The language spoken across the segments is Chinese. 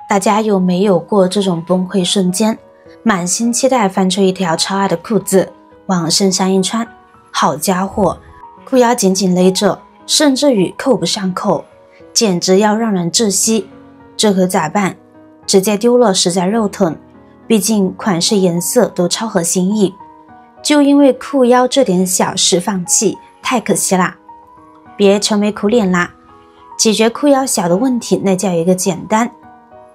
大家有没有过这种崩溃瞬间？满心期待翻出一条超爱的裤子往身上一穿，好家伙，裤腰紧紧勒着，甚至于扣不上扣，简直要让人窒息。这可咋办？直接丢了实在肉疼，毕竟款式颜色都超合心意，就因为裤腰这点小事放弃，太可惜啦。别愁眉苦脸啦，解决裤腰小的问题那叫一个简单，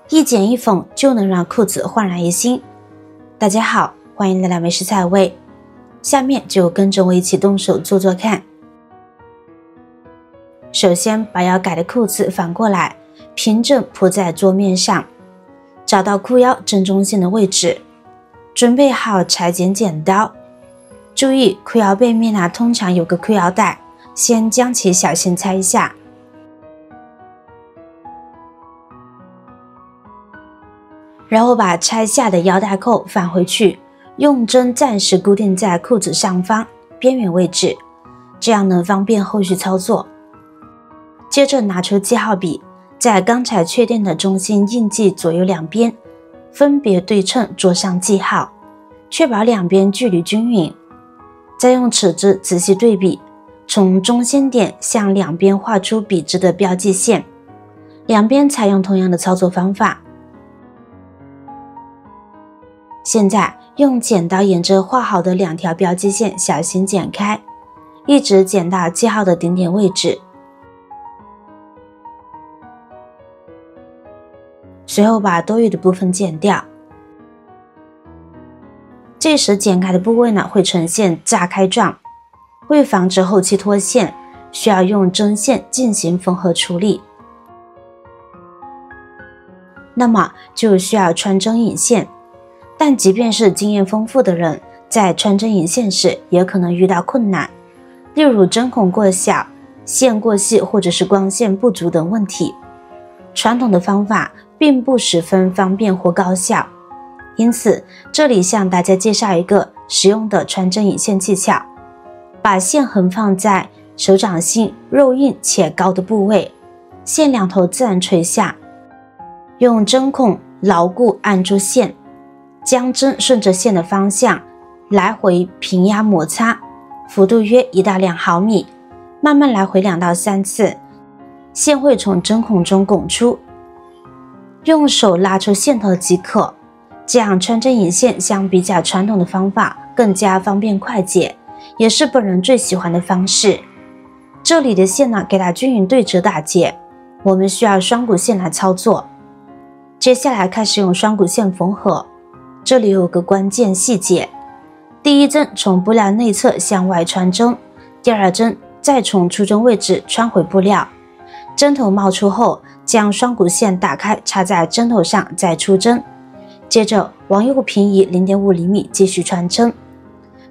一剪一缝就能让裤子焕然一新。大家好，欢迎来到美食菜味，下面就跟着我一起动手做做看。首先把要改的裤子反过来，平整铺在桌面上，找到裤腰正中线的位置，准备好裁剪剪刀。注意裤腰背面通常有个裤腰带，先将其小心拆一下。然后把拆下的腰带扣返回去，用针暂时固定在裤子上方边缘位置，这样能方便后续操作。接着拿出记号笔，在刚才确定的中心印记左右两边分别对称做上记号，确保两边距离均匀。再用尺子仔细对比，从中心点向两边画出笔直的标记线，两边采用同样的操作方法。现在用剪刀沿着画好的两条标记线小心剪开，一直剪到记号的顶点位置。随后把多余的部分剪掉。这时剪开的部位会呈现炸开状，为防止后期脱线，需要用针线进行缝合处理。那么就需要穿针引线，但即便是经验丰富的人，在穿针引线时也可能遇到困难，例如针孔过小、线过细或者是光线不足等问题。传统的方法并不十分方便或高效，因此这里向大家介绍一个实用的穿针引线技巧。把线横放在手掌心肉硬且高的部位，线两头自然垂下，用针孔牢固按住线，将针顺着线的方向来回平压摩擦，幅度约1到2毫米，慢慢来回2到3次，线会从针孔中拱出，用手拉出线头即可。这样穿针引线相比较传统的方法更加方便快捷，也是本人最喜欢的方式。这里的线给它均匀对折打结，我们需要双股线来操作。接下来开始用双股线缝合，这里有个关键细节，第一针从布料内侧向外穿针，第二针再从出针位置穿回布料，针头冒出后将双股线打开插在针头上再出针，接着往右平移 0.5 厘米继续穿针，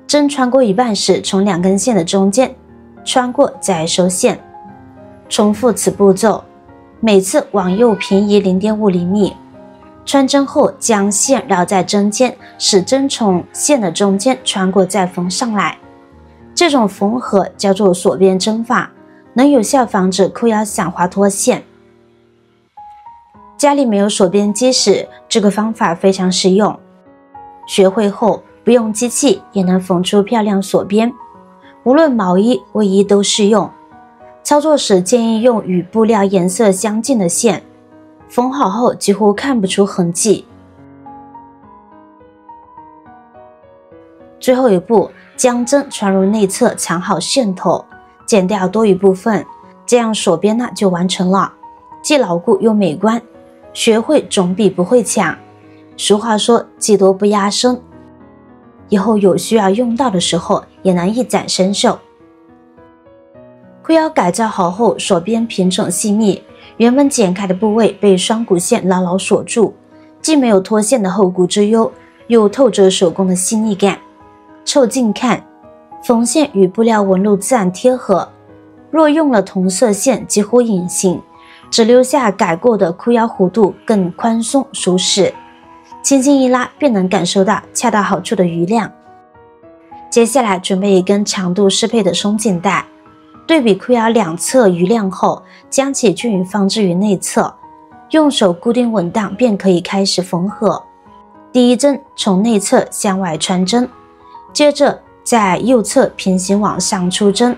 针穿过一半时从两根线的中间穿过再收线，重复此步骤，每次往右平移 0.5 厘米。穿针后将线绕在针尖，使针从线的中间穿过再缝上来。这种缝合叫做锁边针法，能有效防止裤腰散花脱线。家里没有锁边机时，这个方法非常实用。学会后不用机器也能缝出漂亮锁边，无论毛衣、卫衣都适用。操作时建议用与布料颜色相近的线，缝好后几乎看不出痕迹。最后一步，将针穿入内侧藏好线头，剪掉多余部分，这样锁边就完成了，既牢固又美观。学会总比不会强，俗话说技多不压身，以后有需要用到的时候也能一展身手。裤腰改造好后，锁边平整细密，原本剪开的部位被双股线牢牢锁住，既没有脱线的后顾之忧，又透着手工的细腻感。凑近看，缝线与布料纹路自然贴合，若用了同色线几乎隐形，只留下改过的裤腰弧度更宽松舒适，轻轻一拉便能感受到恰到好处的余量。接下来准备一根长度适配的松紧带，对比裤腰两侧余量后，将其均匀放置于内侧，用手固定稳当便可以开始缝合。第一针从内侧向外穿针，接着在右侧平行往上出针，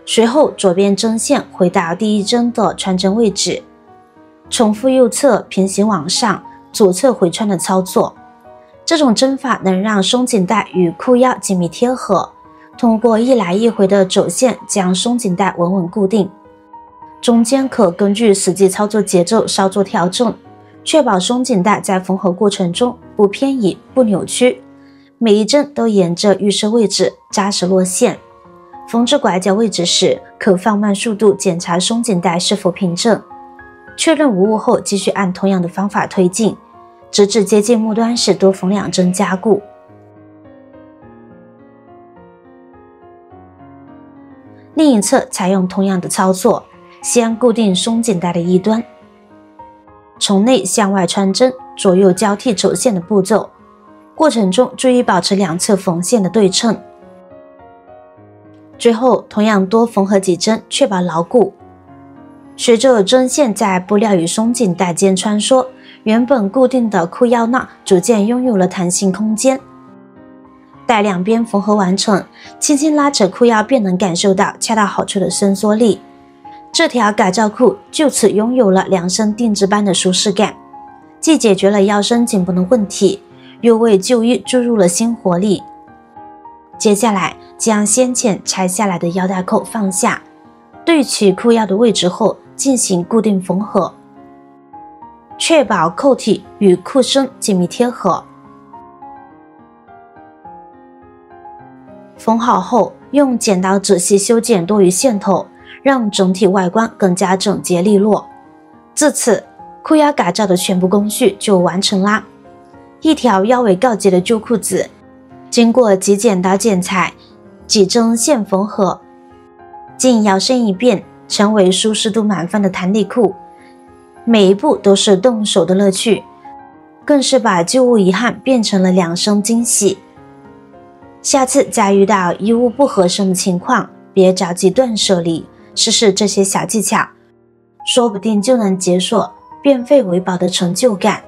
随后左边针线回到第一针的穿针位置，重复右侧平行往上、左侧回穿的操作。这种针法能让松紧带与裤腰紧密贴合，通过一来一回的走线将松紧带稳稳固定。中间可根据实际操作节奏稍作调整，确保松紧带在缝合过程中不偏移、不扭曲，每一针都沿着预设位置扎实落线。缝至拐角位置时，可放慢速度检查松紧带是否平整，确认无误后继续按同样的方法推进，直至接近末端时多缝2针加固。另一侧采用同样的操作，先固定松紧带的一端，从内向外穿针，左右交替走线的步骤，过程中注意保持两侧缝线的对称。最后同样多缝合几针，确保牢固。随着针线在布料与松紧带间穿梭，原本固定的裤腰纳逐渐拥有了弹性空间。待两边缝合完成，轻轻拉扯裤腰便能感受到恰到好处的伸缩力。这条改造裤就此拥有了量身定制般的舒适感，既解决了腰身紧绷的问题，又为旧衣注入了新活力。接下来将先前拆下来的腰带扣放下，对齐裤腰的位置后进行固定缝合，确保扣体与裤身紧密贴合。缝好后，用剪刀仔细修剪多余线头，让整体外观更加整洁利落。至此，裤腰改造的全部工序就完成啦。一条腰围告急的旧裤子，经过几剪刀剪裁、几针线缝合，经摇身一变，成为舒适度满分的弹力裤。每一步都是动手的乐趣，更是把旧物遗憾变成了两生惊喜。下次再遇到衣物不合身的情况，别着急断舍离，试试这些小技巧，说不定就能解锁变废为宝的成就感。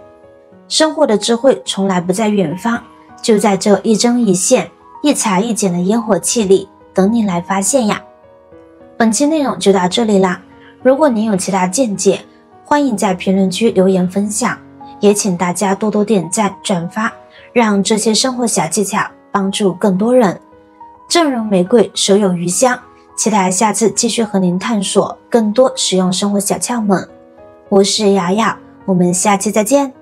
生活的智慧从来不在远方，就在这一针一线、一裁一剪的烟火气里，等你来发现呀。本期内容就到这里啦，如果您有其他见解，欢迎在评论区留言分享，也请大家多多点赞转发，让这些生活小技巧帮助更多人。正人玫瑰，手有余香，期待下次继续和您探索更多实用生活小窍门。我是瑶瑶，我们下期再见。